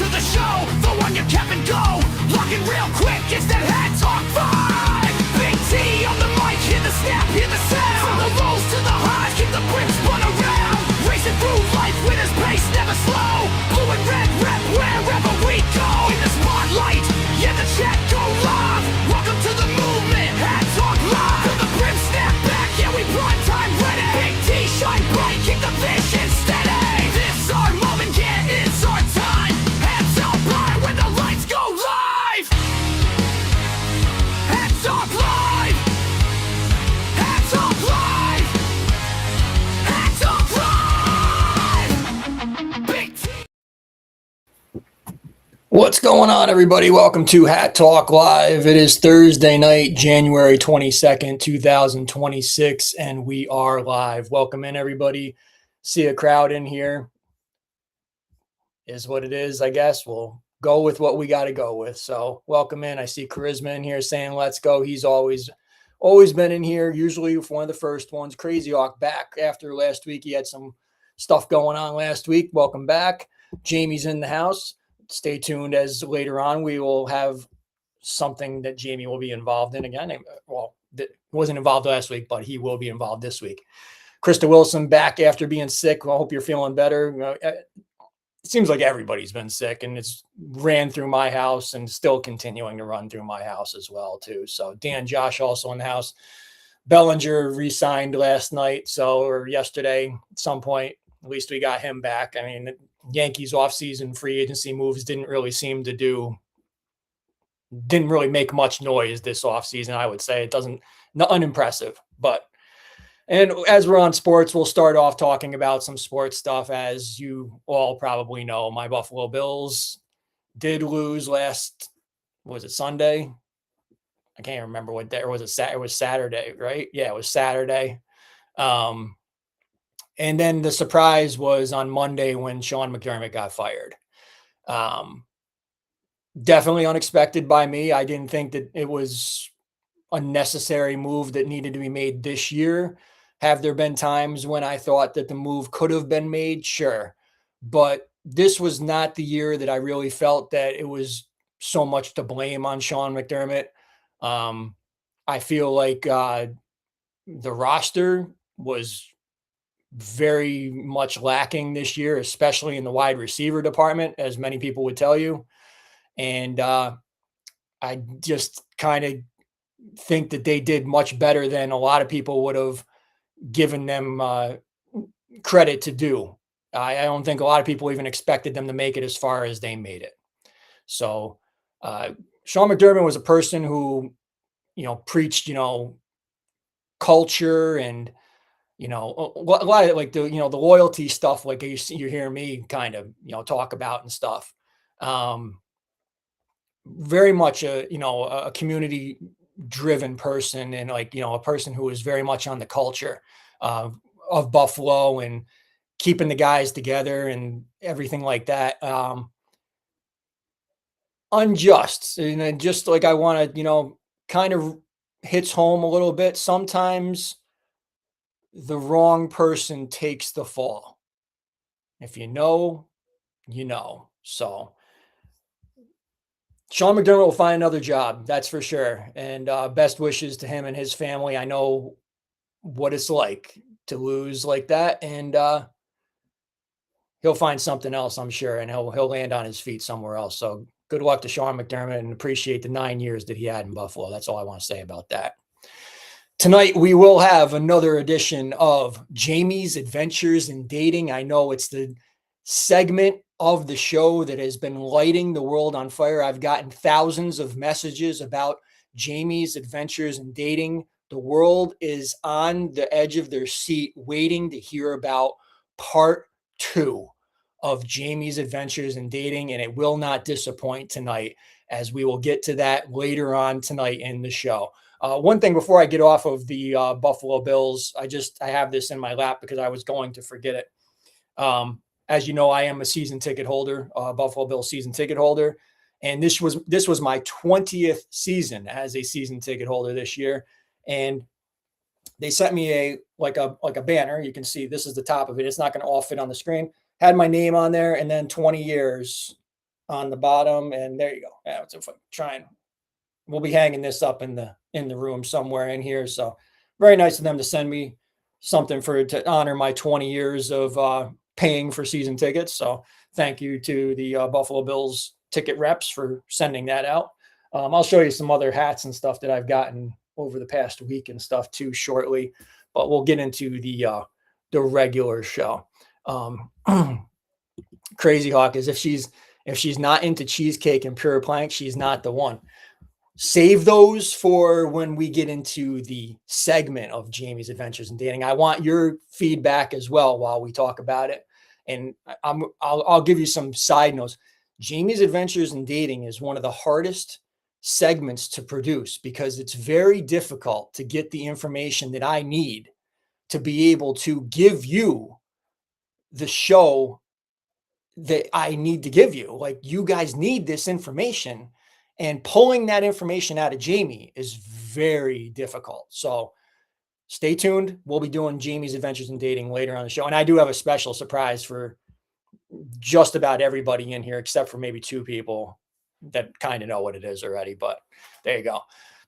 to the show, the one you cap and go. Locking real quick, it's that Hat Talk 5. Big T on the mic, hear the snap, hear the sound. From the lows to the highs, keep the brim spun around. Racing through life with his pace, never slow. Blue and red rep wherever we go. In the spotlight, yeah, the chat go live. Welcome to the movement, Hat Talk Live. Till the brim snap back, yeah, we prime time ready. Big T shine bright, keep the vision steady. This our moment, yeah, it's our time. Hats out high when the lights go live. Hats Talk Live. Hats Talk Live. Hats Talk Live. Big T. What's going on, everybody? Welcome to Hat Talk Live. It is Thursday night, January 22nd, 2026, and we are live. Welcome in, everybody. See a crowd in here. Is what it is, I guess. We'll go with what we got to go with. So welcome in. I see Charisma in here saying, let's go. He's always been in here, usually one of the first ones. Crazy Hawk back after last week. He had some stuff going on last week. Welcome back. Jamie's in the house. Stay tuned, as later on we will have something that Jamie will be involved in again. Well, that wasn't involved last week, but he will be involved this week. Krista Wilson back after being sick. Well, I hope you're feeling better. It seems like everybody's been sick, and it's ran through my house and still continuing to run through my house as well, too. So Dan Josh also in the house. Bellinger re-signed last night, or yesterday at some point. At least we got him back. I mean, Yankees offseason free agency moves didn't really make much noise this offseason, I would say. Not unimpressive. And as we're on sports, we'll start off talking about some sports stuff. As you all probably know, my Buffalo Bills did lose was it Sunday? I can't remember what day, or was it Saturday? It was Saturday, right? Yeah, it was Saturday. And then the surprise was on Monday when Sean McDermott got fired. Definitely unexpected by me. I didn't think that it was a necessary move that needed to be made this year. Have there been times when I thought that the move could have been made? Sure. But this was not the year that I really felt that it was so much to blame on Sean McDermott. I feel like the roster was very much lacking this year, especially in the wide receiver department, as many people would tell you. And I just kind of think that they did much better than a lot of people would have given them credit to do. I don't think a lot of people even expected them to make it as far as they made it. So Sean McDermott was a person who, preached, culture and, a lot of like the loyalty stuff, like you're hearing me kind of, talk about and stuff. Very much a community driven person, and a person who is very much on the culture of Buffalo and keeping the guys together and everything like that. Unjust. And just like I want to, kind of hits home a little bit. Sometimes the wrong person takes the fall. If you know, you know. So Sean McDermott will find another job, that's for sure. And best wishes to him and his family. I know what it's like to lose like that, and he'll find something else, I'm sure, and he'll land on his feet somewhere else. So good luck to Sean McDermott, and appreciate the 9 years that he had in Buffalo. That's all I want to say about that. Tonight, we will have another edition of Jamie's Adventures in Dating. I know it's the segment of the show that has been lighting the world on fire. I've gotten thousands of messages about Jamie's Adventures in Dating. The world is on the edge of their seat waiting to hear about part 2 of Jamie's Adventures in Dating, and it will not disappoint tonight, as we will get to that later on tonight in the show. One thing before I get off of the Buffalo Bills, I have this in my lap because I was going to forget it. As you know, I am a season ticket holder, Buffalo Bills season ticket holder. And this was my 20th season as a season ticket holder this year. And they sent me a banner. You can see this is the top of it. It's not going to all fit on the screen. Had my name on there, and then 20 years on the bottom, and there you go. Yeah, it's a trying. We'll be hanging this up in the room somewhere in here. So very nice of them to send me something to honor my 20 years of paying for season tickets. So thank you to the Buffalo Bills ticket reps for sending that out. I'll show you some other hats and stuff that I've gotten over the past week and stuff too shortly, but we'll get into the regular show. Crazy Hawk is if she's not into cheesecake and pure plank, she's not the one. Save those for when we get into the segment of Jamie's Adventures in Dating. I want your feedback as well while we talk about it. And I'll give you some side notes. Jamie's Adventures in Dating is one of the hardest segments to produce because it's very difficult to get the information that I need to be able to give you the show that I need to give you. Like, you guys need this information, and pulling that information out of Jamie is very difficult. So stay tuned. We'll be doing Jamie's Adventures in Dating later on the show. And I do have a special surprise for just about everybody in here, except for maybe 2 people that kind of know what it is already, but there you go.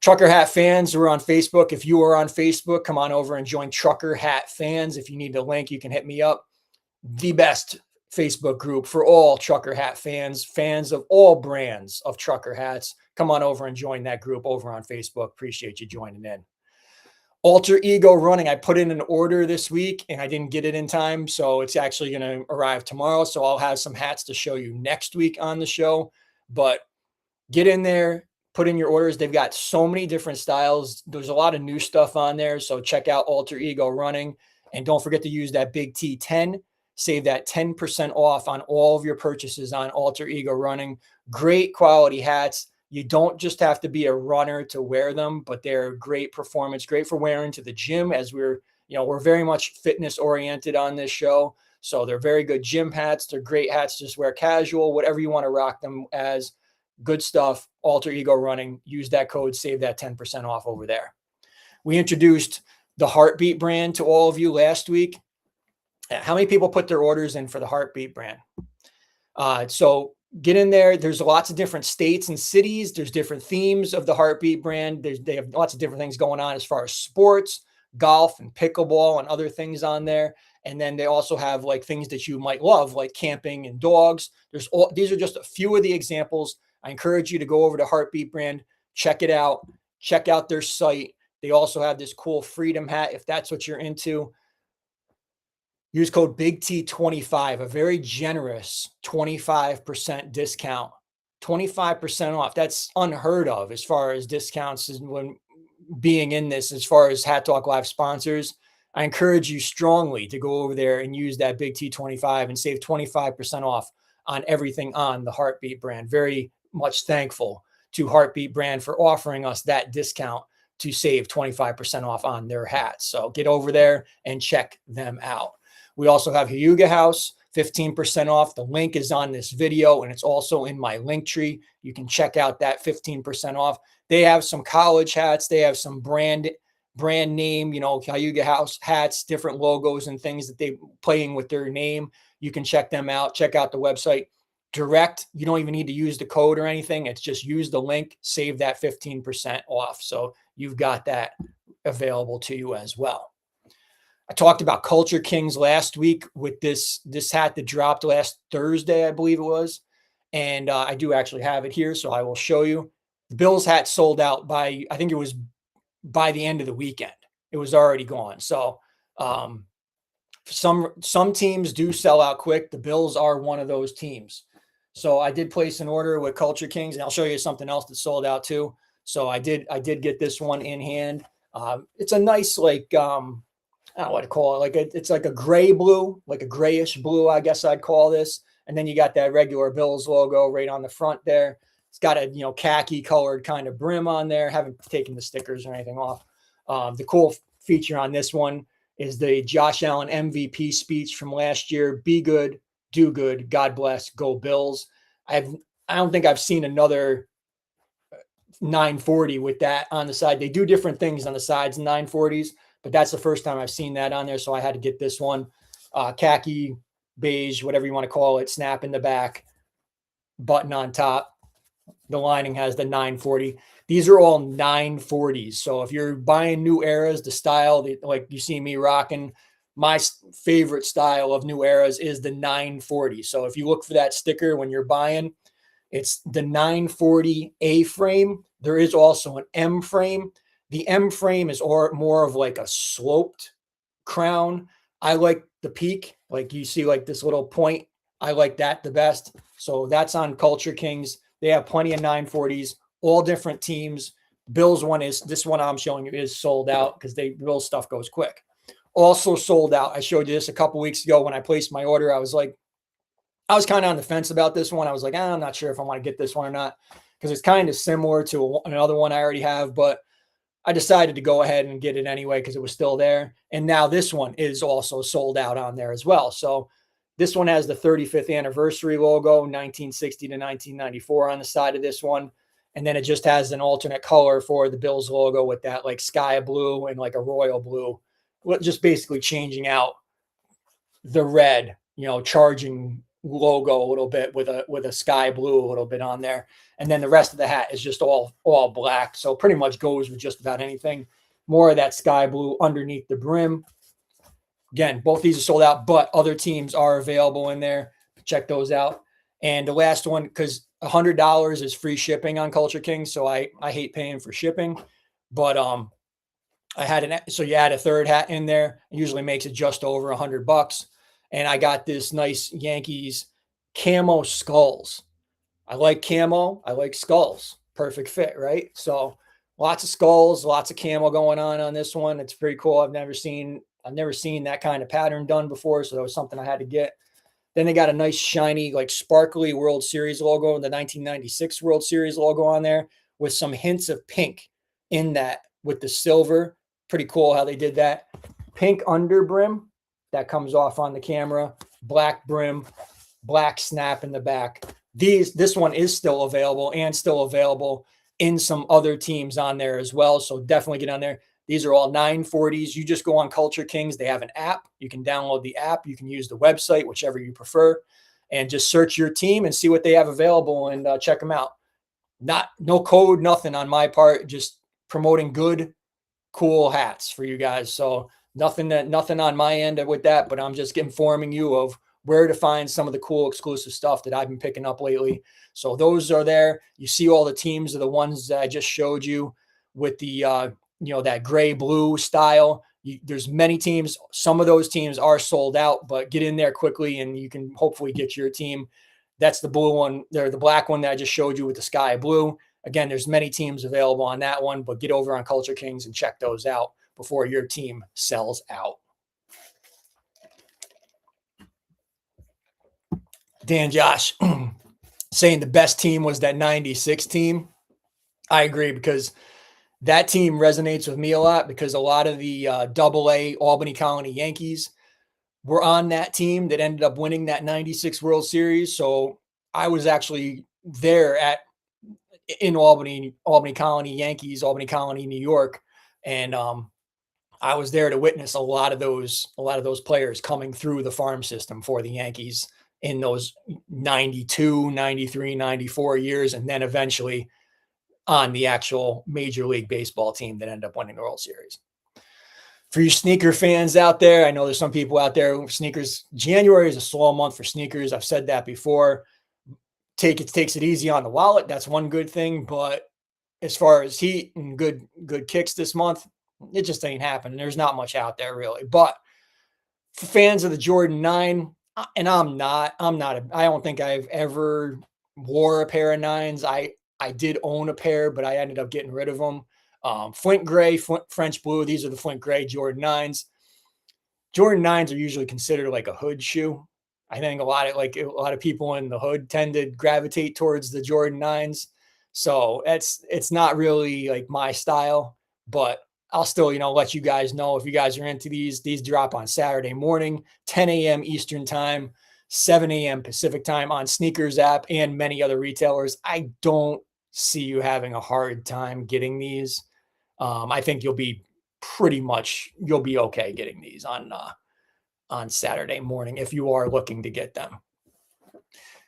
Trucker Hat Fans, we're on Facebook. If you are on Facebook, come on over and join Trucker Hat Fans. If you need a link, you can hit me up. The best Facebook group for all trucker hat fans of all brands of trucker hats. Come on over and join that group over on Facebook. Appreciate you joining in. Alter Ego Running. I put in an order this week and I didn't get it in time, so it's actually going to arrive tomorrow. So I'll have some hats to show you next week on the show, but get in there, put in your orders. They've got so many different styles. There's a lot of new stuff on there. So check out Alter Ego Running, and don't forget to use that Big T10. Save that 10% off on all of your purchases on Alter Ego Running. Great quality hats. You don't just have to be a runner to wear them, but they're great performance, great for wearing to the gym, as we're very much fitness oriented on this show. So they're very good gym hats. They're great hats. Just wear casual, whatever you want to rock them as. Good stuff. Alter Ego Running. Use that code, save that 10% off over there. We introduced the Heartbeat brand to all of you last week. How many people put their orders in for the Heartbeat brand? So get in there. There's lots of different states and cities. There's different themes of the Heartbeat brand. They have lots of different things going on as far as sports, golf, and pickleball and other things on there. And then they also have like things that you might love, like camping and dogs. These are just a few of the examples. I encourage you to go over to Heartbeat brand, check it out, check out their site. They also have this cool Freedom hat if that's what you're into. Use code BIGT25, a very generous 25% discount, 25% off. That's unheard of as far as discounts when being in this, as far as Hat Talk Live sponsors. I encourage you strongly to go over there and use that Big T25 and save 25% off on everything on the Heartbeat brand. Very much thankful to Heartbeat brand for offering us that discount to save 25% off on their hats. So get over there and check them out. We also have Hyuga House, 15% off. The link is on this video, and it's also in my link tree. You can check out that 15% off. They have some college hats. They have some brand name, Hyuga House hats, different logos and things that they playing with their name. You can check them out. Check out the website direct. You don't even need to use the code or anything. It's just use the link, save that 15% off. So you've got that available to you as well. I talked about Culture Kings last week with this hat that dropped last Thursday, I believe it was. And I do actually have it here, so I will show you. The Bills hat sold out I think it was by the end of the weekend. It was already gone. So some teams do sell out quick. The Bills are one of those teams. So I did place an order with Culture Kings, and I'll show you something else that sold out too. So I did get this one in hand. It's a nice, I don't know what to call it. It's like a gray blue, like a grayish blue, I guess I'd call this. And then you got that regular Bills logo right on the front there. It's got a, khaki colored kind of brim on there. Haven't taken the stickers or anything off. The cool feature on this one is the Josh Allen MVP speech from last year. Be good, do good, God bless, go Bills. I don't think I've seen another 940 with that on the side. They do different things on the sides, 940s. But that's the first time I've seen that on there. So I had to get this one, khaki, beige, whatever you want to call it, snap in the back. button on top. The lining has the 940. These are all 940s. So if you're buying New Eras, the style that like you see me rocking, my favorite style of New Eras is the 940. So if you look for that sticker when you're buying, it's the 940 A frame. There is also an M frame. The M frame is more of like a sloped crown. I like the peak, like you see like this little point. I like that the best. So that's on Culture Kings. They have plenty of 940s, all different teams. Bills one is, this one I'm showing you is sold out because Bills stuff goes quick. Also sold out. I showed you this a couple weeks ago when I placed my order. I was kind of on the fence about this one. I was like, I'm not sure if I want to get this one or not because it's kind of similar to another one I already have, but I decided to go ahead and get it anyway because it was still there. And now this one is also sold out on there as well. So this one has the 35th anniversary logo, 1960 to 1994 on the side of this one. And then it just has an alternate color for the Bills logo with that like sky blue and like a royal blue, just basically changing out the red, charging logo a little bit with a sky blue a little bit on there. And then the rest of the hat is just all black. So pretty much goes with just about anything. More of that sky blue underneath the brim. Again, both these are sold out, but other teams are available in there. Check those out. And the last one, because $100 is free shipping on Culture King, so I hate paying for shipping. But so you add a third hat in there. It usually makes it just over $100. And I got this nice Yankees camo skulls. I like camo. I like skulls. Perfect fit, right? So lots of skulls, lots of camo going on this one. It's pretty cool. I've never seen that kind of pattern done before, so that was something I had to get. Then they got a nice shiny, like sparkly World Series logo and the 1996 World Series logo on there with some hints of pink in that with the silver. Pretty cool how they did that. Pink under brim that comes off on the camera, black brim, black snap in the back. This one is still available in some other teams on there as well. So definitely get on there. These are all 940s. You just go on Culture Kings. They have an app. You can download the app. You can use the website, whichever you prefer, and just search your team and see what they have available and check them out. No code, nothing on my part, just promoting good, cool hats for you guys. So nothing on my end with that, but I'm just informing you of where to find some of the cool exclusive stuff that I've been picking up lately. So those are there. You see all the teams are the ones that I just showed you with the, that gray blue style. There's many teams. Some of those teams are sold out, but get in there quickly and you can hopefully get your team. That's the blue one there, the black one that I just showed you with the sky blue. Again, there's many teams available on that one, but get over on Culture Kings and check those out before your team sells out. Dan Josh saying the best team was that 96 team. I agree because that team resonates with me a lot because a lot of the AA Albany Colony Yankees were on that team that ended up winning that 96 World Series. So I was actually there in Albany Colony Yankees, Albany Colony, New York. And I was there to witness a lot of those players coming through the farm system for the Yankees in those 92, 93, 94 years. And then eventually on the actual Major League Baseball team that ended up winning the World Series. For you sneaker fans out there, I know there's some people out there sneakers. January is a slow month for sneakers. I've said that before. Takes it easy on the wallet. That's one good thing. But as far as heat and good kicks this month, it just ain't happening. There's not much out there really. But for fans of the Jordan 9, and I don't think I've ever wore a pair of 9s. I did own a pair, but I ended up getting rid of them. Flint gray, French blue. These are the Flint gray Jordan 9s. Jordan 9s are usually considered like a hood shoe. I think a lot of people in the hood tend to gravitate towards the Jordan 9s. So it's not really like my style, but I'll still, let you guys know if you guys are into these. These drop on Saturday morning, 10 a.m. Eastern time, 7 a.m. Pacific time on Sneakers app and many other retailers. I don't see you having a hard time getting these. I think you'll be okay getting these on Saturday morning if you are looking to get them.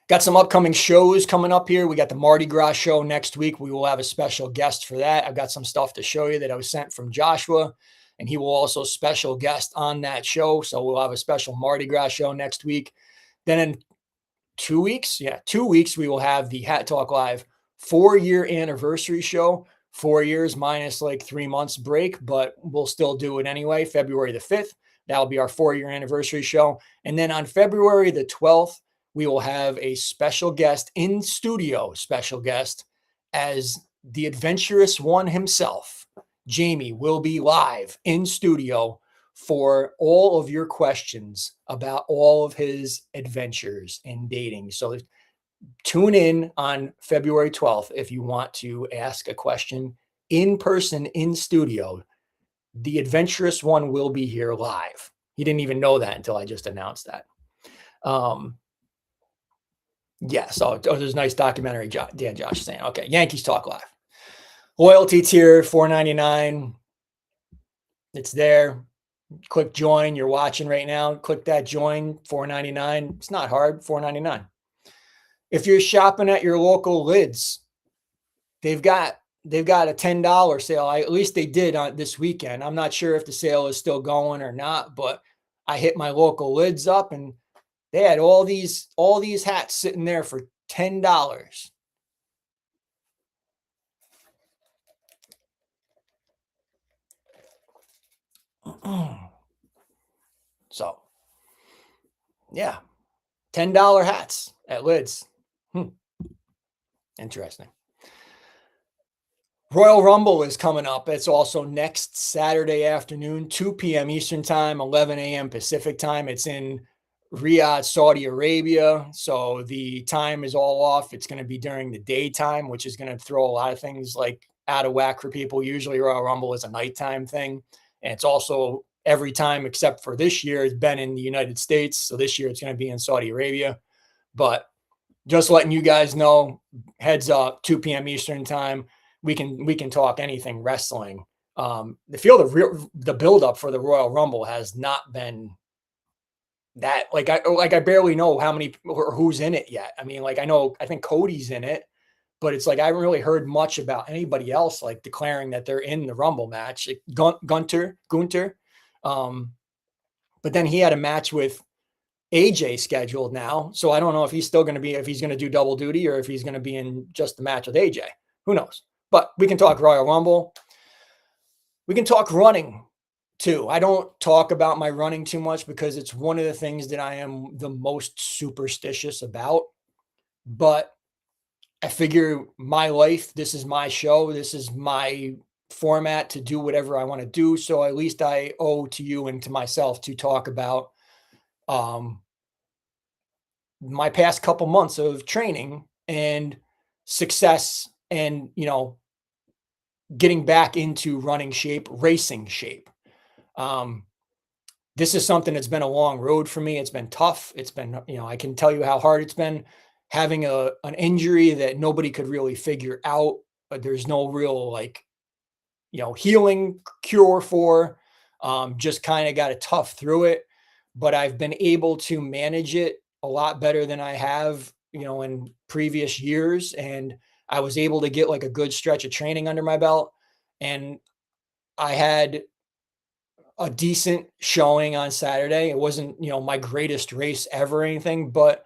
Got some upcoming shows coming up here. We got the Mardi Gras show next week. We will have a special guest for that. I've got some stuff to show you that I was sent from Joshua, and he will also special guest on that show. So we'll have a special Mardi Gras show next week. Then in 2 weeks, 2 weeks, we will have the Hat Talk Live 4-year anniversary show. 4 years minus like 3 months break, but we'll still do it anyway. February the 5th, that'll be our 4-year anniversary show. And then on February the 12th, we will have a special guest in studio, special guest as the adventurous one himself. Jamie will be live in studio for all of your questions about all of his adventures in dating. So tune in on February 12th if you want to ask a question in person in studio. The adventurous one will be here live. He didn't even know that until I just announced that. So there's a nice documentary. Dan Josh saying, okay, Yankees Talk Live. Loyalty tier, $4.99. It's there. Click join. You're watching right now. Click that join, $4.99. It's not hard, $4.99. If you're shopping at your local Lids, they've got a $10 sale. At least they did on this weekend. I'm not sure if the sale is still going or not, but I hit my local Lids up and they had all these hats sitting there for $10. So, yeah, $10 hats at Lids. Interesting. Royal Rumble is coming up. It's also next Saturday afternoon, 2 p.m. Eastern time, 11 a.m. Pacific time. It's in Riyadh, Saudi Arabia. So the time is all off. It's going to be during the daytime, which is going to throw a lot of things like out of whack for people. Usually Royal Rumble is a nighttime thing. And it's also every time except for this year, it's been in the United States. So this year it's going to be in Saudi Arabia. But just letting you guys know, heads up, 2 p.m. Eastern time, we can talk anything wrestling. The buildup for the Royal Rumble has not been that I barely know how many or who's in it yet. I mean, I think Cody's in it, but it's like I haven't really heard much about anybody else like declaring that they're in the Rumble match. Like Gunter. But then he had a match with AJ scheduled now. So I don't know if he's still going to be, if he's going to do double duty or if he's going to be in just the match with AJ. Who knows? But we can talk Royal Rumble. We can talk running too. I don't talk about my running too much because it's one of the things that I am the most superstitious about. But I figure my life, this is my show. This is my format to do whatever I want to do. So at least I owe to you and to myself to talk about my past couple months of training and success and, getting back into running shape, racing shape. This is something that's been a long road for me. It's been tough. It's been, I can tell you how hard it's been having an injury that nobody could really figure out. There's no real healing cure for, just kind of got to tough through it, but I've been able to manage it a lot better than I have, in previous years. And I was able to get like a good stretch of training under my belt. And I had a decent showing on Saturday. It wasn't, my greatest race ever or anything, but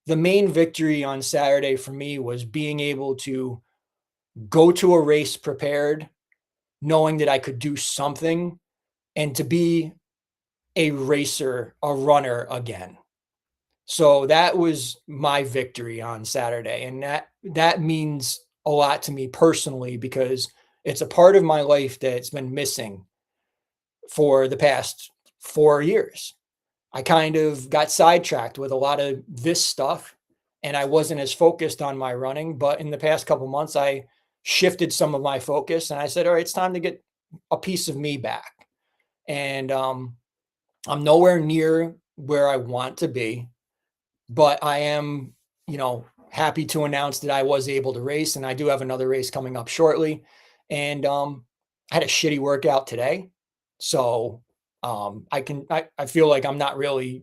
the main victory on Saturday for me was being able to go to a race prepared, knowing that I could do something and to be a racer, a runner again. So that was my victory on Saturday. And that means a lot to me personally because it's a part of my life that's been missing for the past 4 years. I kind of got sidetracked with a lot of this stuff and I wasn't as focused on my running, but in the past couple months, I shifted some of my focus and I said, all right, it's time to get a piece of me back. And I'm nowhere near where I want to be, but I am, happy to announce that I was able to race and I do have another race coming up shortly. And I had a shitty workout today. So I feel like I'm not really,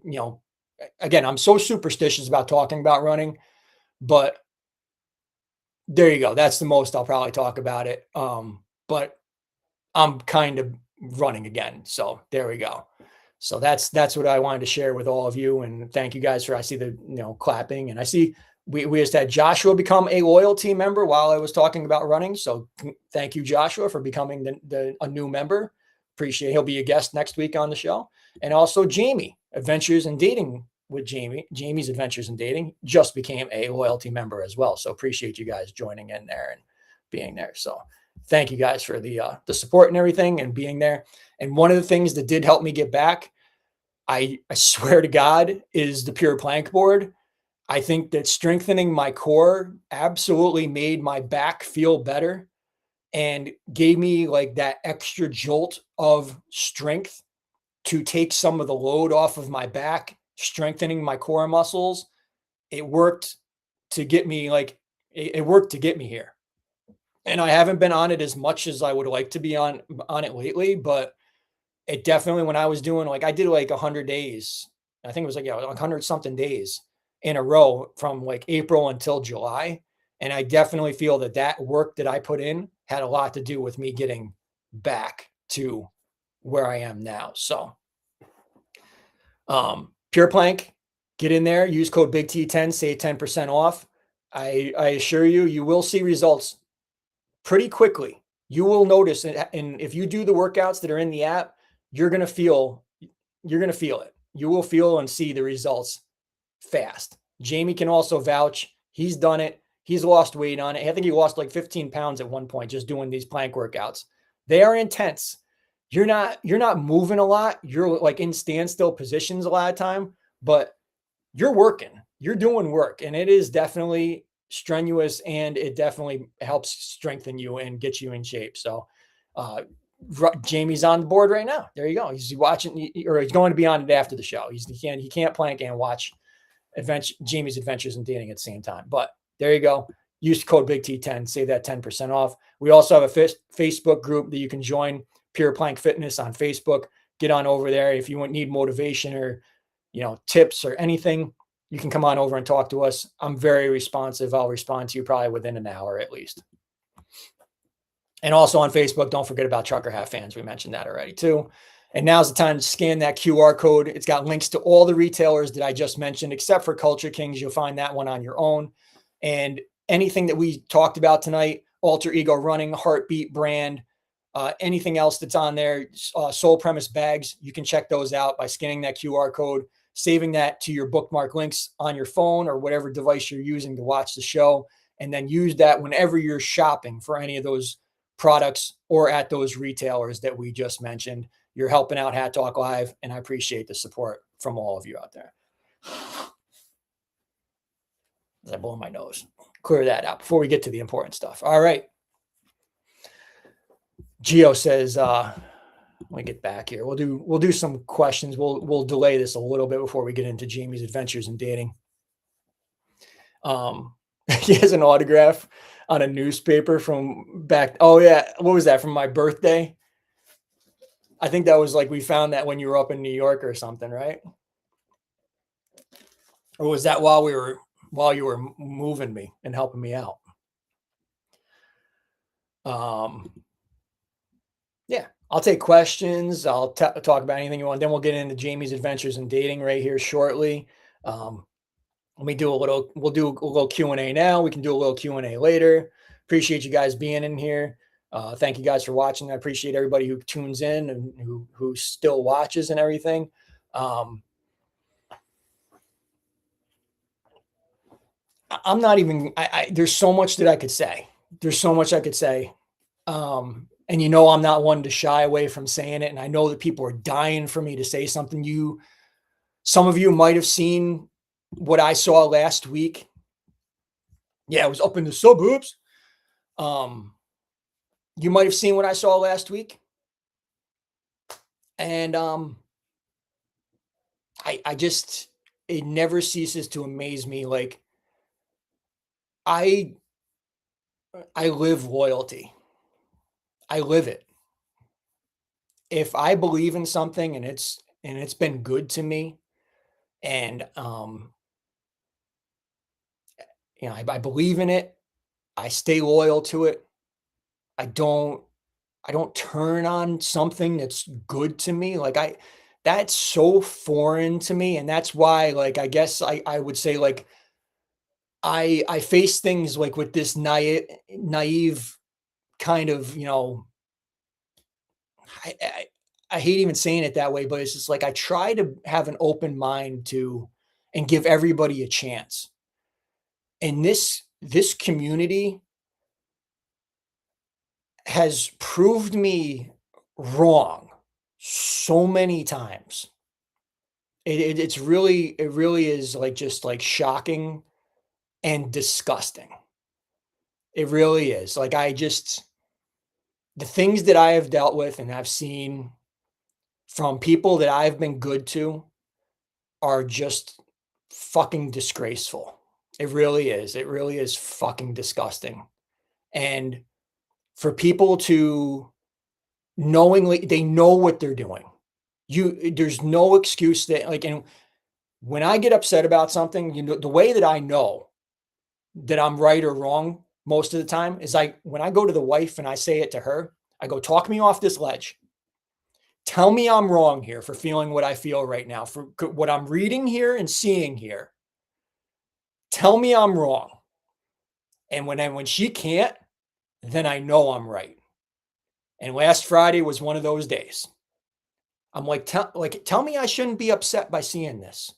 again, I'm so superstitious about talking about running But there you go. That's the most I'll probably talk about it. But I'm kind of running again. So there we go. So that's what I wanted to share with all of you. And thank you guys for I see the clapping, and I see we just had Joshua become a loyalty member while I was talking about running. So thank you, Joshua, for becoming a new member. Appreciate he'll be a guest next week on the show. And also Jamie, Adventures in Dating with Jamie's Adventures in Dating just became a loyalty member as well. So appreciate you guys joining in there and being there. So thank you guys for the support and everything and being there. And one of the things that did help me get back, I swear to God, is the Pure Plank board. I think that strengthening my core absolutely made my back feel better and gave me like that extra jolt of strength to take some of the load off of my back, strengthening my core muscles. It worked to get me it worked to get me here. And I haven't been on it as much as I would like to be on it lately, but it definitely, when I was doing I did like 100 days. I think it was like 100 something days in a row from like April until July. And I definitely feel that work that I put in had a lot to do with me getting back to where I am now. So Pure Plank, get in there, use code Big T10, save 10% off. I assure you, you will see results pretty quickly. You will notice, and if you do the workouts that are in the app, you're going to feel it. You will feel and see the results fast. Jamie can also vouch. He's done it. He's lost weight on it. I think he lost like 15 pounds at one point just doing these plank workouts. They are intense. You're not moving a lot. You're like in standstill positions a lot of time, but you're working. You're doing work, and it is definitely strenuous, and it definitely helps strengthen you and get you in shape. So Jamie's on the board right now. There you go. He's watching, or he's going to be on it after the show. He can't plank and watch Jamie's Adventures in Dating at the same time. But there you go. Use code Big T10, save that 10% off. We also have a Facebook group that you can join, Pure Plank Fitness on Facebook. Get on over there if you need motivation or tips or anything. You can come on over and talk to us. I'm very responsive. I'll respond to you probably within an hour at least. And also on Facebook, don't forget about Trucker Hat Fans. We mentioned that already too. And now's the time to scan that QR code. It's got links to all the retailers that I just mentioned, except for Culture Kings. You'll find that one on your own. And anything that we talked about tonight, Alter Ego Running, Heartbeat brand, anything else that's on there, Soul Premise bags, you can check those out by scanning that QR code, saving that to your bookmark links on your phone or whatever device you're using to watch the show, and then use that whenever you're shopping for any of those products or at those retailers that we just mentioned. You're helping out Hat Talk Live, and I appreciate the support from all of you out there. As I blow my nose, clear that out before we get to the important stuff. All right. Gio says, let me get back here. We'll do some questions. We'll delay this a little bit before we get into Jamie's Adventures in Dating. He has an autograph on a newspaper from back. Oh yeah. What was that, from my birthday? I think that was like, we found that when you were up in New York or something, right? Or was that while you were moving me and helping me out? Yeah, I'll take questions. I'll talk about anything you want. Then we'll get into Jamie's Adventures in Dating right here shortly. We'll do a little Q&A now. We can do a little Q&A later. Appreciate you guys being in here. Thank you guys for watching. I appreciate everybody who tunes in and who still watches and everything. I'm not even, there's so much that I could say. There's so much I could say. And I'm not one to shy away from saying it. And I know that people are dying for me to say something. Some of you might have seen what I saw last week. Yeah, I was up in the suburbs. You might have seen what I saw last week. And it never ceases to amaze me. Like, I live loyalty. I live it. If I believe in something and it's been good to me, and You know, I believe in it. I stay loyal to it. I don't I don't turn on something that's good to me. Like that's so foreign to me. And that's why, like, I guess I would say like I face things like with this naive kind of, you know, I, I I hate even saying it that way, but it's just like I try to have an open mind to and give everybody a chance. And this community has proved me wrong so many times. It really is like just like shocking and disgusting. It really is. Like I just the things that I have dealt with and I've seen from people that I've been good to are just fucking disgraceful. It really is. It really is fucking disgusting. And for people to knowingly they know what they're doing. There's no excuse that like and when I get upset about something, you know, the way that I know that I'm right or wrong most of the time is like when I go to the wife and I say it to her, I go, talk me off this ledge. Tell me I'm wrong here for feeling what I feel right now, for what I'm reading here and seeing here. Tell me I'm wrong. And when she can't, then I know I'm right. And last Friday was one of those days. I'm like, tell me I shouldn't be upset by seeing this.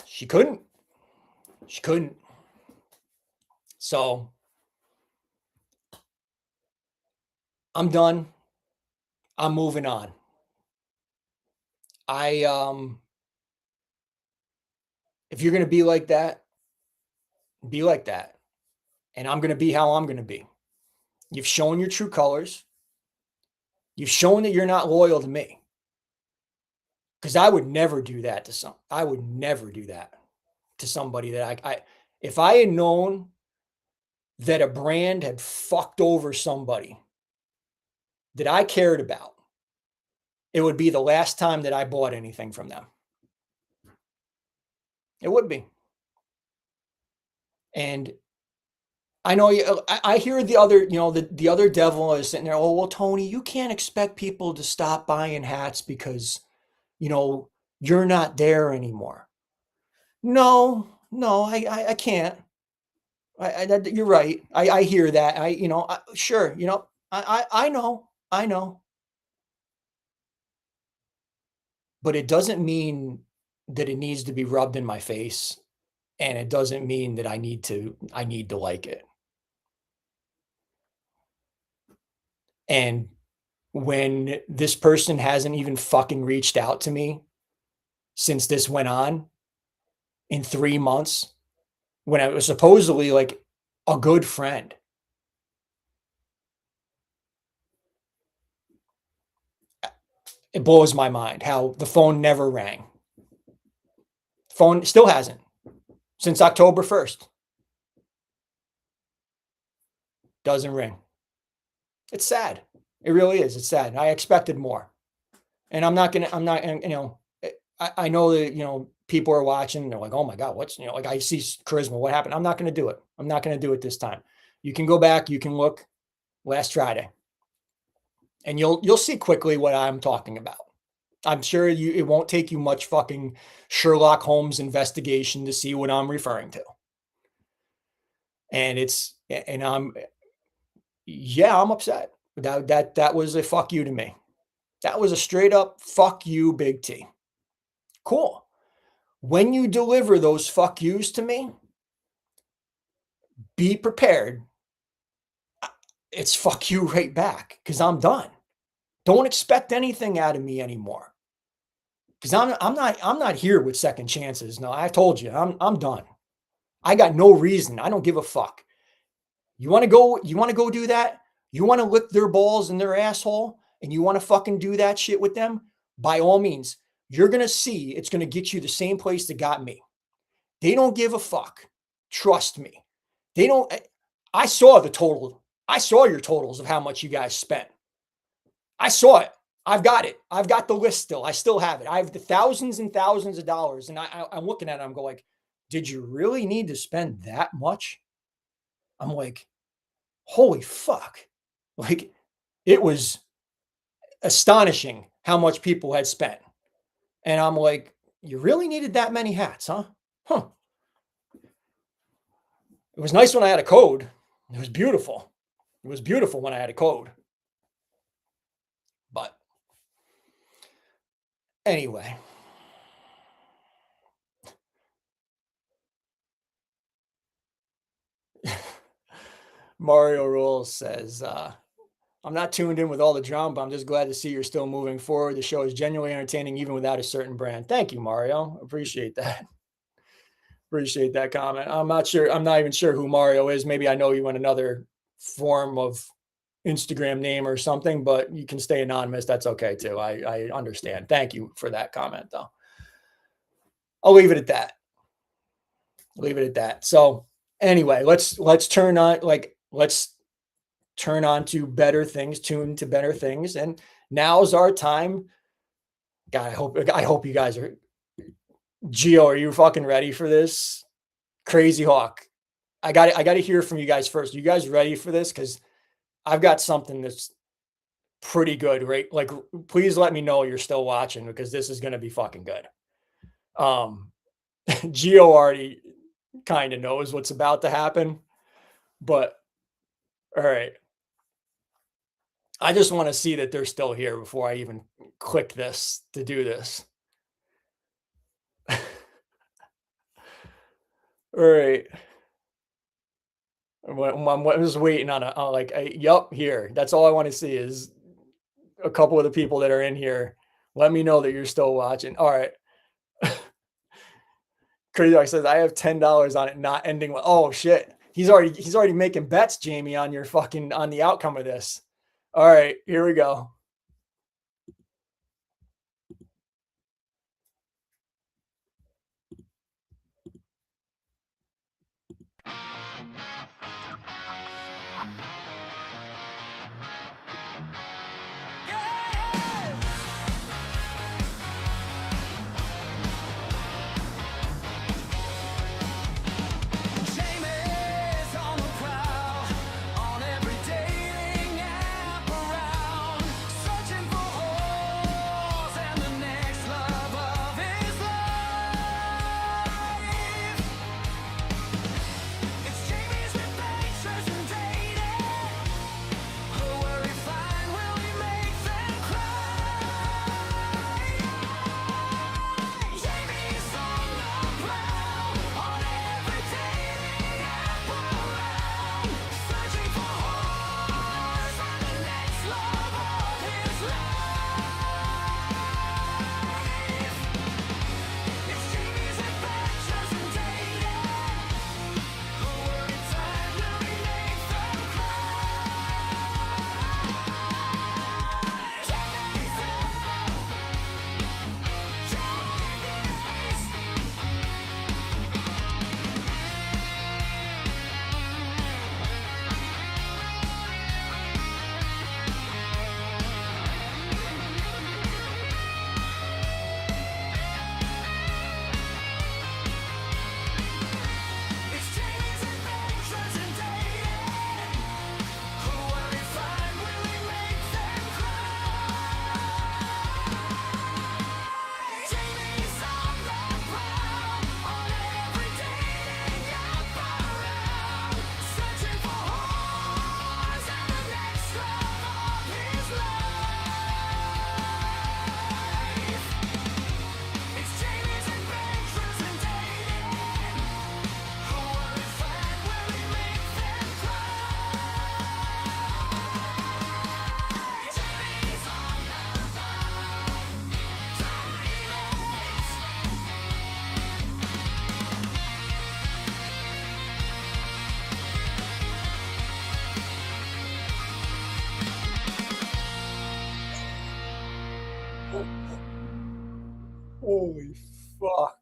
She couldn't. She couldn't. So I'm done. I'm moving on. I if you're gonna be like that. And I'm gonna be how I'm gonna be. You've shown your true colors. You've shown that you're not loyal to me. Because I would never do that to I would never do that to somebody that I if I had known that a brand had fucked over somebody that I cared about, it would be the last time that I bought anything from them. It would be. And I know I hear the other, you know, the other devil is sitting there, oh, well, Tony, you can't expect people to stop buying hats because, you know, you're not there anymore. No, no, I can't. You're right. I hear that. You know, sure, you know, I know, I know, but it doesn't mean that it needs to be rubbed in my face, and it doesn't mean that I need to like it. And when this person hasn't even fucking reached out to me since this went on in 3 months, when I was supposedly like a good friend. It blows my mind how the phone never rang. Phone still hasn't since October 1st. Doesn't ring. It's sad. It really is. It's sad. I expected more. And I'm not, you know, I know that, you know, people are watching. They're like, oh my God, what's, you know, like I see charisma. What happened? I'm not going to do it. I'm not going to do it this time. You can go back. You can look last Friday and you'll see quickly what I'm talking about. I'm sure it won't take you much fucking Sherlock Holmes investigation to see what I'm referring to. And I'm upset. That was a fuck you to me. That was a straight up fuck you, Big T. Cool. When you deliver those fuck yous to me, be prepared. It's fuck you right back because I'm done. Don't expect anything out of me anymore. Because I'm not here with second chances. No, I told you, I'm done. I got no reason. I don't give a fuck. You want to go do that? You want to lick their balls in their asshole and you want to fucking do that shit with them? By all means, you're going to see it's going to get you the same place that got me. They don't give a fuck. Trust me. They don't. I saw the total. I saw your totals of how much you guys spent. I saw it. I've got it. I've got the list still. I still have it. I have the thousands and thousands of dollars, and I'm looking at it. I'm going like, did you really need to spend that much? I'm like, holy fuck! Like, it was astonishing how much people had spent, and I'm like, you really needed that many hats, huh? Huh. It was nice when I had a code. It was beautiful. It was beautiful when I had a code. But anyway, Mario Rules says, I'm not tuned in with all the drama, but I'm just glad to see you're still moving forward. The show is genuinely entertaining, even without a certain brand. Thank you, Mario. Appreciate that. Appreciate that comment. I'm not sure. I'm not even sure who Mario is. Maybe I know you in another form of Instagram name or something, but you can stay anonymous. That's okay too. I understand. Thank you for that comment, though. I'll leave it at that. Leave it at that. So anyway, let's turn on let's turn on to better things, tune to better things, and now's our time. God, I hope you guys are. Geo, are you fucking ready for this? Crazy Hawk. I got to hear from you guys first. You guys ready for this? Because I've got something that's pretty good, right? Like, please let me know you're still watching because this is going to be fucking good. Geo already kind of knows what's about to happen, but all right. I just want to see that they're still here before I even click this to do this. All right. I'm just waiting on yup, here. That's all I want to see is a couple of the people that are in here. Let me know that you're still watching. All right. Crazy Dog says, I have $10 on it not ending well. Oh shit. He's already making bets, Jamie, on the outcome of this. All right, here we go. Jamie's on the prowl, on every dating app around, searching for holes and the next love of his life. It's Jamie's adventures and dating. Who will he find? Will he make them cry? Jamie's on the prowl, on every dating app around, searching for holes and the next love of his life. It's Jamie's adventures and dating. Who will he find? Will he make them cry? Jamie's It's Jamie's adventures and dating. Who will he find? Will he make them cry? Jamie's on the prowl, on every dating app around, searching for holes and the next love of his life. It's Jamie's adventures and dating. Who will he find? Will he make them cry? Jamie's on the Holy fuck.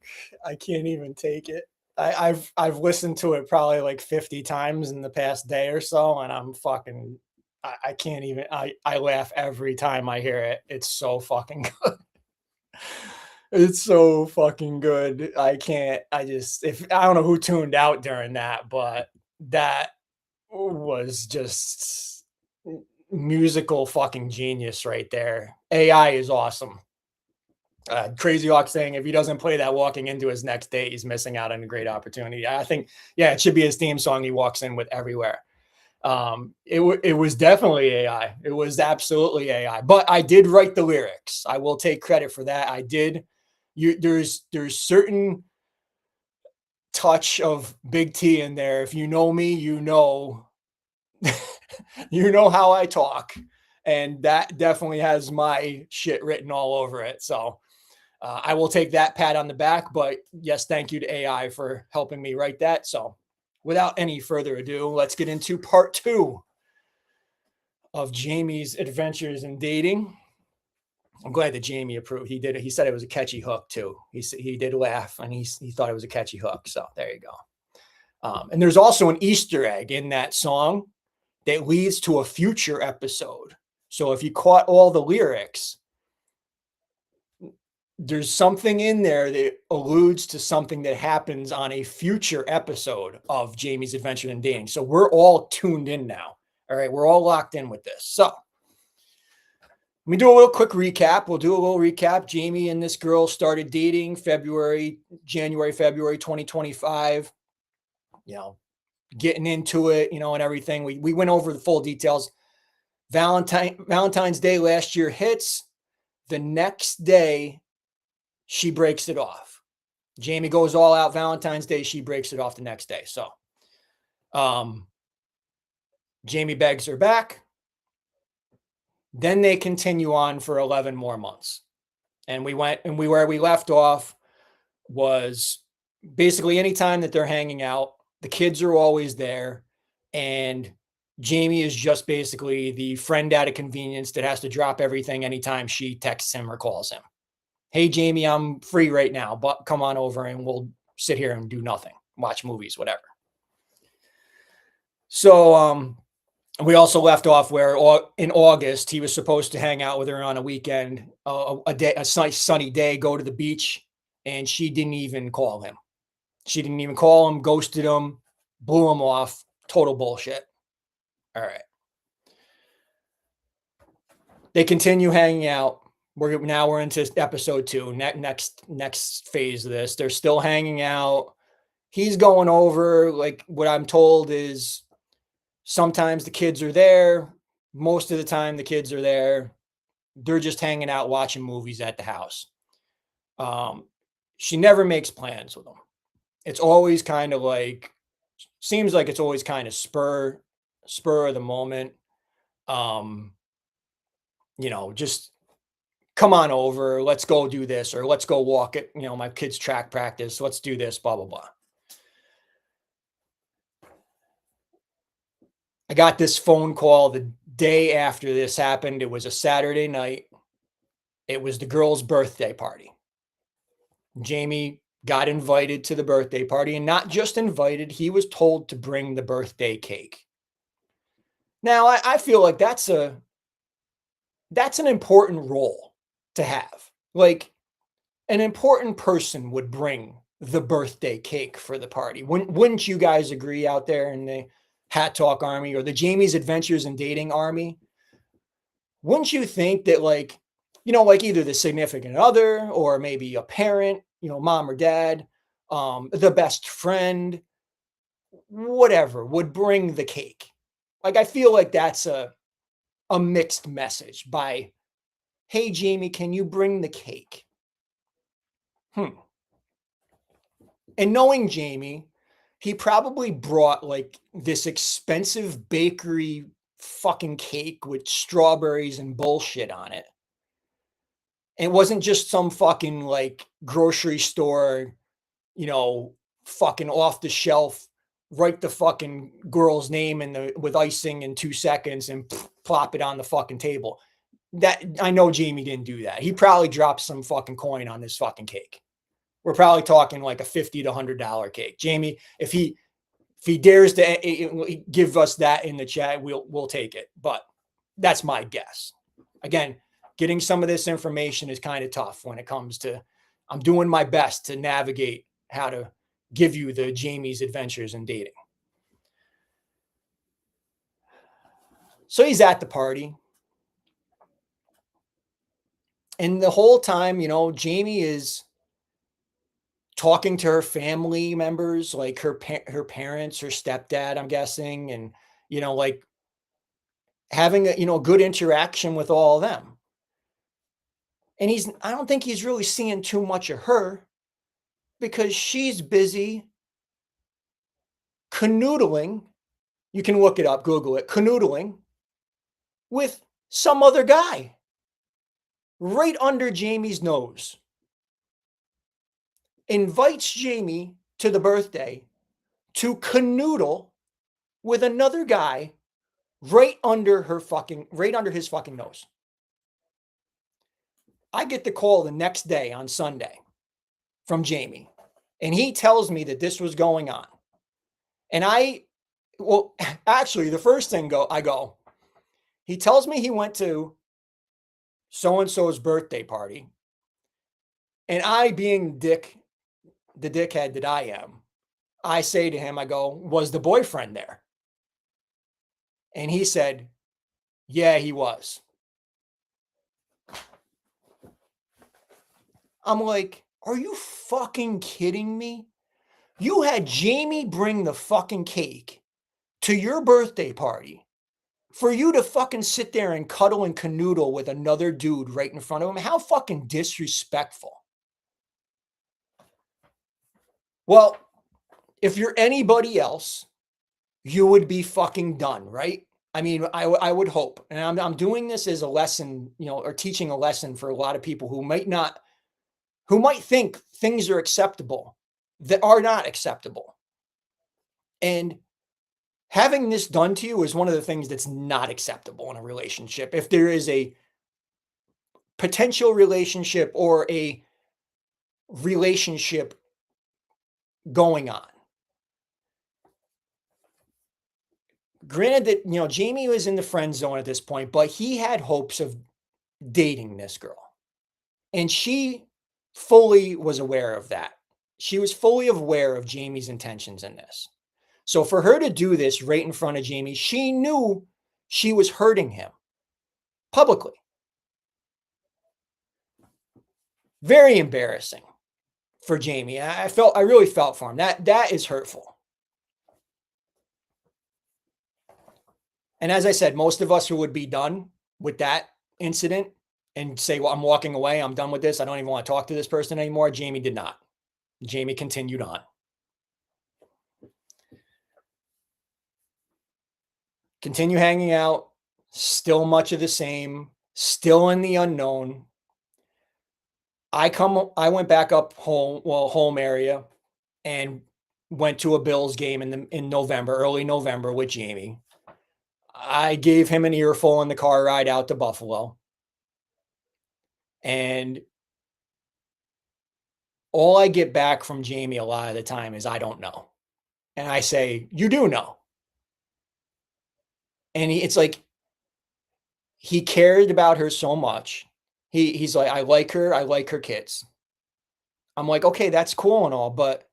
I can't even take it. I've listened to it probably like 50 times in the past day or so, and I'm fucking I can't even, I laugh every time I hear it. It's so fucking good. It's so fucking good. I can't, I just, if I don't know who tuned out during that, but that was just musical fucking genius right there. AI is awesome. Crazy Hawk saying if he doesn't play that walking into his next date, he's missing out on a great opportunity. I think, yeah, it should be his theme song he walks in with everywhere. It was definitely AI. It was absolutely AI. But I did write the lyrics. I will take credit for that. I did. There's certain touch of Big T in there. If you know me, you know you know how I talk, and that definitely has my shit written all over it. So I will take that pat on the back. But yes, thank you to AI for helping me write that. So without any further ado, let's get into part 2 of Jamie's adventures in dating. I'm glad that Jamie approved. He did it. He said it was a catchy hook too. He did laugh, and he thought it was a catchy hook. So there you go. And there's also an Easter egg in that song that leads to a future episode. So if you caught all the lyrics, there's something in there that alludes to something that happens on a future episode of Jamie's Adventure in Dating. So we're all tuned in now. All right, we're all locked in with this. So let me do a little quick recap. We'll do a little recap. Jamie and this girl started dating January, February 2025. You know, getting into it, you know, and everything. We went over the full details. Valentine's Day last year hits. The next day, she breaks it off. Jamie goes all out Valentine's Day. She breaks it off the next day. So, Jamie begs her back. Then they continue on for 11 more months. And where we left off was basically anytime that they're hanging out, the kids are always there. And Jamie is just basically the friend out of convenience that has to drop everything anytime she texts him or calls him. Hey, Jamie, I'm free right now, but come on over and we'll sit here and do nothing, watch movies, whatever. So, we also left off where in August, he was supposed to hang out with her on a weekend, a sunny day, go to the beach, and she didn't even call him. She didn't even call him, ghosted him, blew him off. Total bullshit. All right. They continue hanging out. We're into episode 2, next phase of this. They're still hanging out. He's going over, like what I'm told is sometimes the kids are there. Most of the time the kids are there. They're just hanging out, watching movies at the house. She never makes plans with them. It's always kind of like, seems like it's always kind of spur of the moment. You know, just come on over, let's go do this, or let's go walk it, you know, my kid's track practice, let's do this, blah, blah, blah. I got this phone call the day after this happened. It was a Saturday night. It was the girl's birthday party. Jamie got invited to the birthday party, and not just invited, he was told to bring the birthday cake. Now, I feel like that's an important role to have. Like, an important person would bring the birthday cake for the party. Wouldn't you guys agree out there in the Hat Talk Army or the Jamie's Adventures in Dating Army? Wouldn't you think that, like, you know, like either the significant other or maybe a parent, you know, mom or dad, the best friend, whatever, would bring the cake? Like, I feel like that's a mixed message by, hey, Jamie, can you bring the cake? And knowing Jamie, he probably brought like this expensive bakery fucking cake with strawberries and bullshit on it. It wasn't just some fucking like grocery store, you know, fucking off the shelf, write the fucking girl's name with icing in 2 seconds and plop it on the fucking table. That, I know Jamie didn't do that. He probably dropped some fucking coin on this fucking cake. We're probably talking like a $50 to $100 cake. Jamie, if he dares to give us that in the chat, we'll take it. But That's my guess. Again, getting some of this information is kind of tough when it comes to, I'm doing my best to navigate how to give you the Jamie's adventures in dating. So he's at the party. And the whole time, Jamie is talking to her family members, like her parents, her stepdad, I'm guessing, and like having a good interaction with all of them. And I don't think he's really seeing too much of her because she's busy canoodling. You can look it up, Google it, canoodling with some other guy right under Jamie's nose. Invites Jamie to the birthday to canoodle with another guy right under his fucking nose. I get the call the next day on Sunday from Jamie, and he tells me that this was going on. And actually, the first thing he tells me he went to so-and-so's birthday party. And I, being the dickhead that I am, I say to him, I go, was the boyfriend there? And he said, yeah, he was. I'm like, are you fucking kidding me? You had Jamie bring the fucking cake to your birthday party for you to fucking sit there and cuddle and canoodle with another dude right in front of him. How fucking disrespectful. Well, if you're anybody else, you would be fucking done, right? I mean, I would hope. And I'm doing this as a lesson, or teaching a lesson for a lot of people who might think things are acceptable that are not acceptable. And having this done to you is one of the things that's not acceptable in a relationship. If there is a potential relationship or a relationship going on. Granted that, Jamie was in the friend zone at this point, but he had hopes of dating this girl. And she fully was aware of that. She was fully aware of Jamie's intentions in this. So for her to do this right in front of Jamie, she knew she was hurting him publicly. Very embarrassing for Jamie. I really felt for him. That is hurtful. And as I said, most of us who would be done with that incident and say, well, I'm walking away, I'm done with this, I don't even want to talk to this person anymore. Jamie did not. Jamie continued on. Continue hanging out, still much of the same, still in the unknown. I went back up home area, and went to a Bills game in November, early November with Jamie. I gave him an earful in the car ride out to Buffalo. And all I get back from Jamie a lot of the time is, I don't know. And I say, you do know. And it's like, he cared about her so much. He's like, I like her kids. I'm like, okay, that's cool and all, but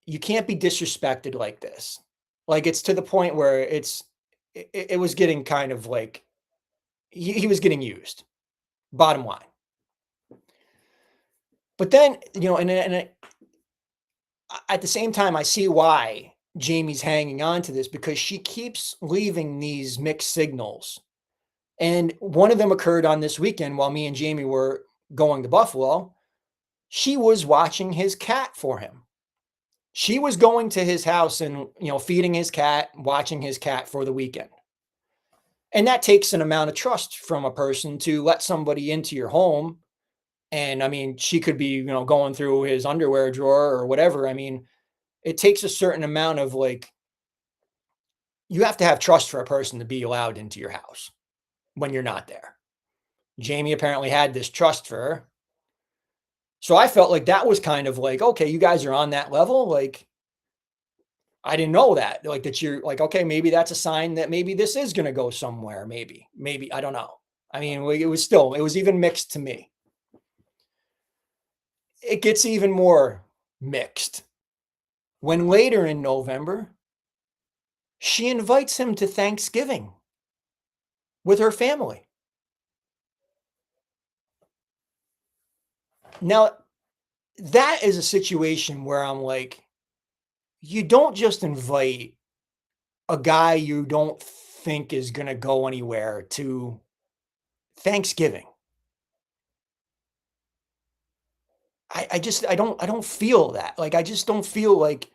you can't be disrespected like this. Like, it's to the point where it was getting kind of like, he was getting used, bottom line. But then, at the same time, I see why Jamie's hanging on to this, because she keeps leaving these mixed signals. And one of them occurred on this weekend while me and Jamie were going to Buffalo. She was watching his cat for him. She was going to his house and, feeding his cat, watching his cat for the weekend. And that takes an amount of trust from a person to let somebody into your home. And I mean, she could be, going through his underwear drawer or whatever. I mean, it takes a certain amount of you have to have trust for a person to be allowed into your house when you're not there. Jamie apparently had this trust for her. So I felt like that was kind of like, okay, you guys are on that level. Like, I didn't know that. Like that you're like, okay, maybe that's a sign that maybe this is going to go somewhere. Maybe, I don't know. I mean, it was even mixed to me. It gets even more mixed when later in November, she invites him to Thanksgiving with her family. Now, that is a situation where I'm like, you don't just invite a guy you don't think is going to go anywhere to Thanksgiving. I don't feel that. Like, I just don't feel like,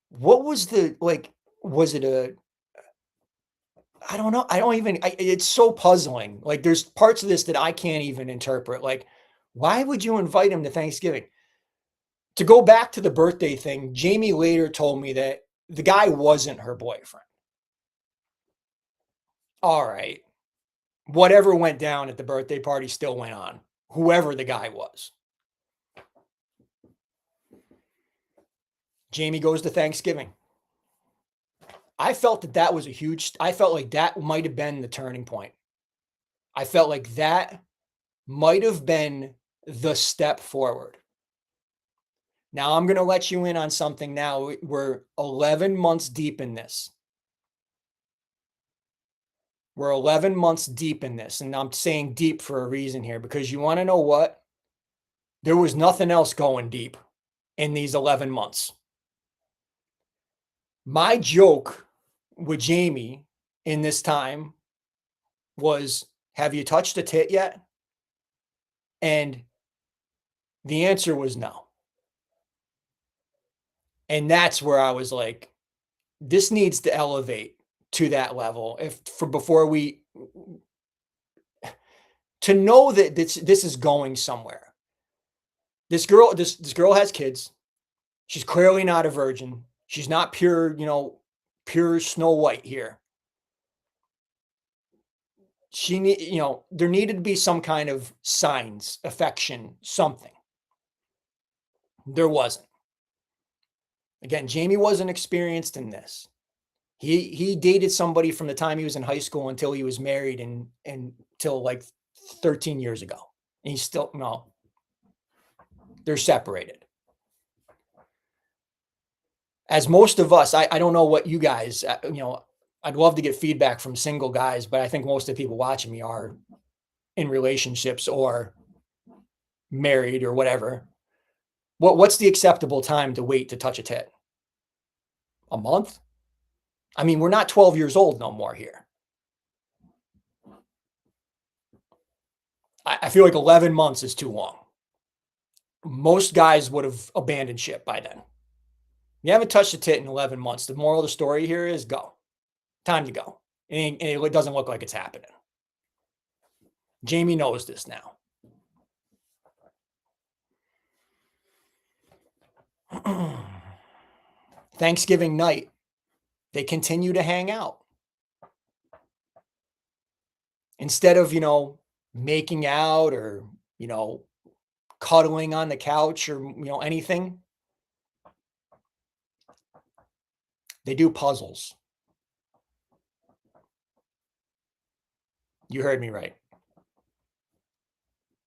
what was the, like, was it a, I don't know. I don't even, it's so puzzling. Like, there's parts of this that I can't even interpret. Like, why would you invite him to Thanksgiving? To go back to the birthday thing, Jamie later told me that the guy wasn't her boyfriend. All right. Whatever went down at the birthday party still went on, whoever the guy was. Jamie goes to Thanksgiving. I felt that was I felt like that might have been the turning point. I felt like that might have been the step forward. Now I'm going to let you in on something now. We're 11 months deep in this. We're 11 months deep in this. And I'm saying deep for a reason here, because you want to know what? There was nothing else going deep in these 11 months. My joke with Jamie in this time was, have you touched a tit yet? And the answer was no. And that's where I was like, this needs to elevate to that level. Before we, to know that this is going somewhere. This girl has kids. She's clearly not a virgin. She's not pure, pure Snow White here. There needed to be some kind of signs, affection, something. There wasn't. Again, Jamie wasn't experienced in this. He dated somebody from the time he was in high school until he was married, and until like 13 years ago. And he's still, no, they're separated. As most of us, I don't know what you guys, I'd love to get feedback from single guys, but I think most of the people watching me are in relationships or married or whatever. What's the acceptable time to wait to touch a tit? A month? I mean, we're not 12 years old no more here. I feel like 11 months is too long. Most guys would have abandoned ship by then. You haven't touched a tit in 11 months. The moral of the story here is go. Time to go. And it doesn't look like it's happening. Jamie knows this now. Thanksgiving night, they continue to hang out. Instead of, making out or, cuddling on the couch or, anything, they do puzzles. You heard me right.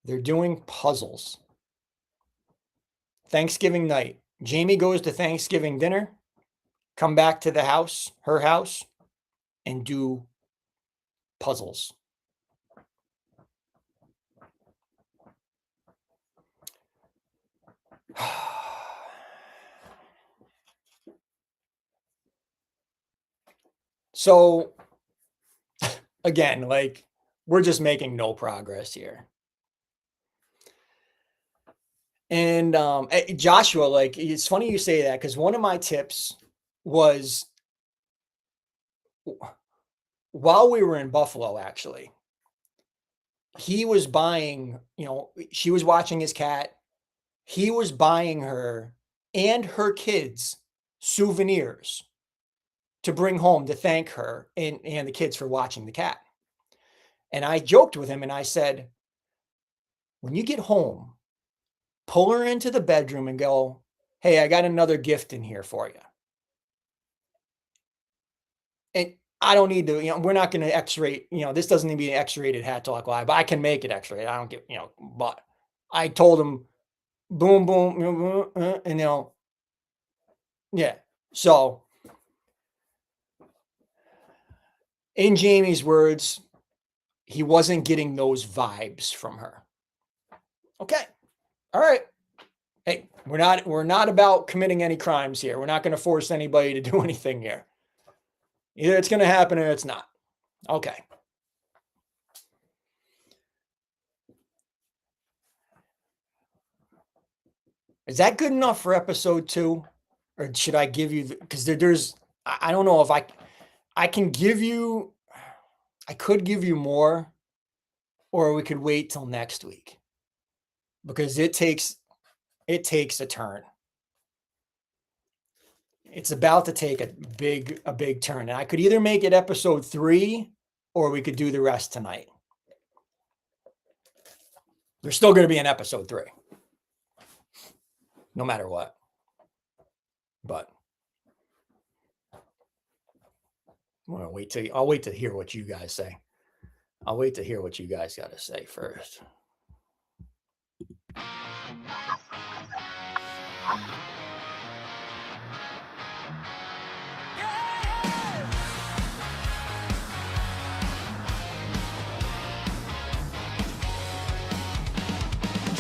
They're doing puzzles. Thanksgiving night, Jamie goes to Thanksgiving dinner, come back to the house, her house, and do puzzles. So, again, like, we're just making no progress here. And Joshua, like, it's funny you say that, because one of my tips was, while we were in Buffalo, actually, he was buying, she was watching his cat. He was buying her and her kids souvenirs to bring home to thank her and the kids for watching the cat. And I joked with him and I said, when you get home, pull her into the bedroom and go, hey, I got another gift in here for you. And I don't need to, we're not going to X-rate, this doesn't need to be an X-rated Hat Talk Live, but I can make it X-rated. I don't get, but I told him, boom, boom, and yeah. So in Jamie's words, he wasn't getting those vibes from her. Okay. All right. Hey, we're not about committing any crimes here. We're not going to force anybody to do anything here. Either it's going to happen or it's not. Okay. Is that good enough for episode 2? Or should I give you, because there's, I don't know if I can give you, I could give you more, or we could wait till next week, because it takes a turn. It's about to take a big turn. And I could either make it episode 3, or we could do the rest tonight. There's still going to be an episode 3, no matter what. But I'll wait to hear what you guys say. I'll wait to hear what you guys got to say first.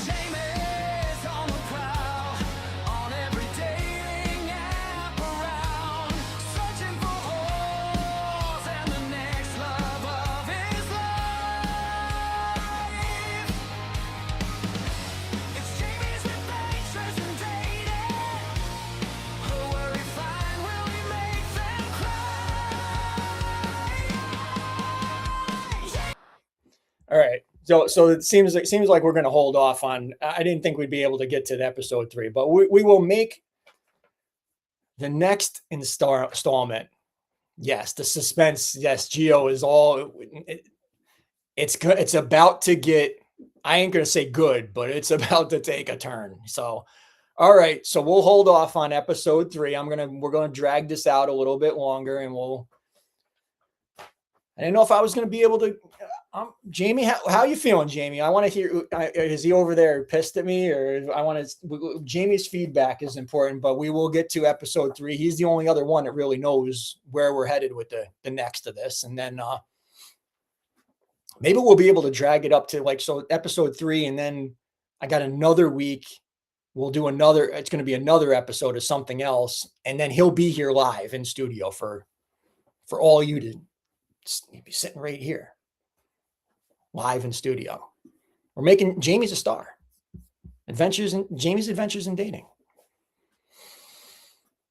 Jamie's on the prowl, on every dating app around, searching for holes and the next love of his life. It's Jamie's adventures in dating. Who will he find? Will he make them cry? All right. So it seems like we're going to hold off on. I didn't think we'd be able to get to the episode 3, but we will make the next installment. Yes, the suspense. Yes, Gio is all. It's good. It's about to get. I ain't going to say good, but it's about to take a turn. So, all right. So we'll hold off on episode 3. We're gonna drag this out a little bit longer, and I didn't know if I was going to be able to. Jamie, how you feeling, Jamie? I want to hear. Is he over there pissed at me, or I want to? Jamie's feedback is important, but we will get to episode 3. He's the only other one that really knows where we're headed with the next of this, and then maybe we'll be able to drag it up to episode 3, and then I got another week. We'll do another. It's going to be another episode of something else, and then he'll be here live in studio for all you to be sitting right here. Live in studio. We're making Jamie's a star. Jamie's Adventures in Dating.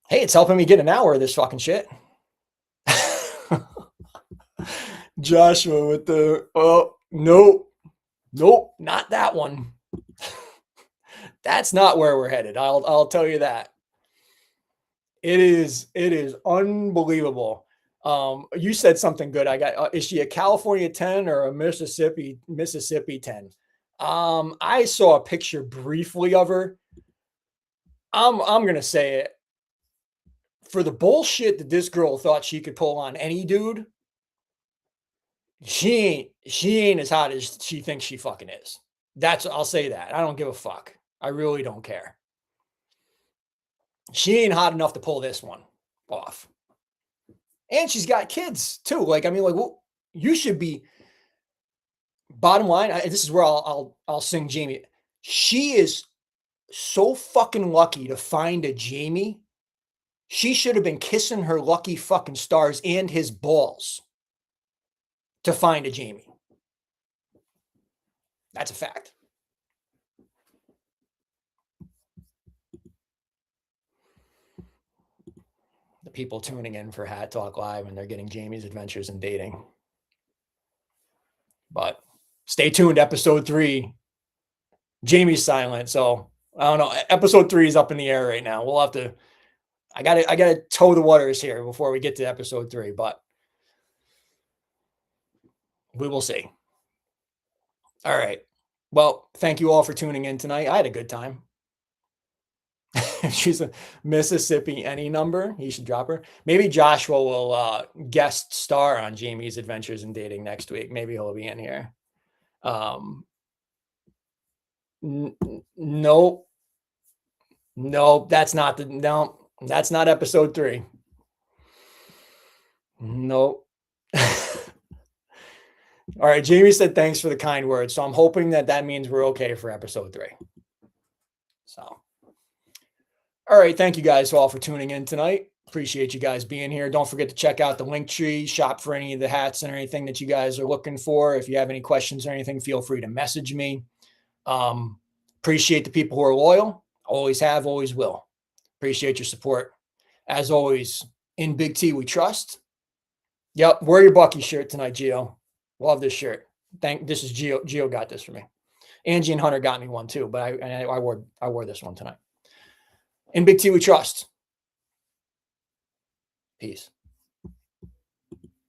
Hey, it's helping me get an hour of this fucking shit. Joshua with the nope, not that one. That's not where we're headed. I'll tell you that. It is unbelievable. You said something good. I got, is she a California 10 or a Mississippi 10? I saw a picture briefly of her. I'm going to say it. For the bullshit that this girl thought she could pull on any dude, she ain't as hot as she thinks she fucking is. I'll say that. I don't give a fuck. I really don't care. She ain't hot enough to pull this one off. And she's got kids too. Well, you should be. Bottom line, this is where I'll sing Jamie. She is so fucking lucky to find a Jamie. She should have been kissing her lucky fucking stars and his balls to find a Jamie. That's a fact. The people tuning in for Hat Talk Live, and they're getting Jamie's Adventures in Dating. But stay tuned. Episode 3. Jamie's silent, so I don't know. Episode 3 is up in the air right now. We'll have to. I gotta toe the waters here before we get to episode 3, but we will see. All right. Well, thank you all for tuning in tonight. I had a good time. if she's a Mississippi any number, he should drop her. Maybe Joshua will guest star on Jamie's Adventures in Dating next week. Maybe he'll be in here. Nope. Nope. That's not that's not episode 3. Nope. All right. Jamie said, thanks for the kind words. So I'm hoping that means we're okay for episode 3. So, all right. Thank you guys all for tuning in tonight. Appreciate you guys being here. Don't forget to check out the Linktree, shop for any of the hats and anything that you guys are looking for. If you have any questions or anything, feel free to message me. Appreciate the people who are loyal. Always have, always will. Appreciate your support. As always, in Big T, we trust. Yep. Wear your Bucky shirt tonight, Gio. Love this shirt. This is Gio. Gio got this for me. Angie and Hunter got me one too, but I wore this one tonight. In Big T, we trust. Peace.